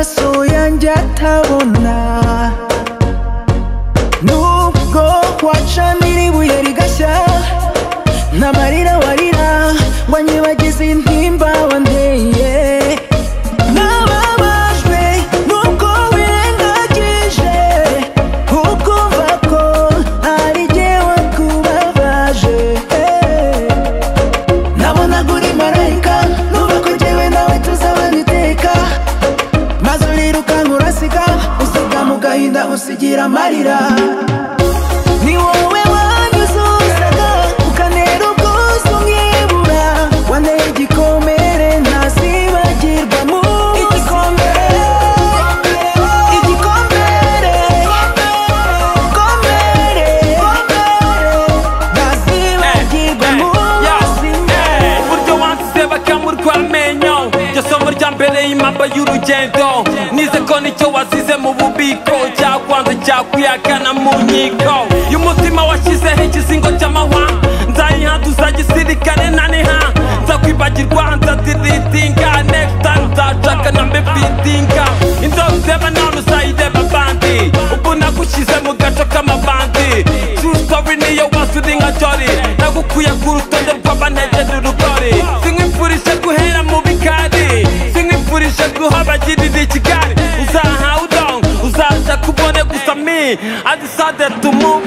amaso yanjye atabona, nubwo wacanira ibuye rigashya, n'amarira warira ngo anyibagize intimba wanteye. Nababajwe nuko wirengagije ukumva ko ari jye wakubabaje. Nabonaga uri marayika, numva ko jyewe nawe tuzabana iteka, maze urirukanka urasiga, usiga mu gahinda usigira amarira. Ni wowe wanyuzuzaga ukanera ubwuzu nkibura, wanteye igikomere ntazibagirwa mu igikomere, igikomere, igikomere ntazibagirwa mu buzima. Uburyo wansize bakamurwa amenyo, iryo somo rya mbere y'impamba y'urugendo. Nize ko nicyo wasize mu bubiko cyakwanze cyakuyagana mu nkiko y'umutima washyizeho ikizingo cy'amahwa. Nzayihanduza gisirikare naniha, nzakwibagirwa nzadiritinga, next time nzashaka na mbefitinga. Inzozi ureba none uzayireba bandi, ubu nagushyize mu gace k'amabandi. True story niyo wasuri nka jori, nagukuye ku rutonde rw'abantegera urugori. Sinkwifurije guhera mu bikari, sinkwifurije guhabagirira i Kigali. Uzaha udong, uzaza kubone gusa me, I decided to move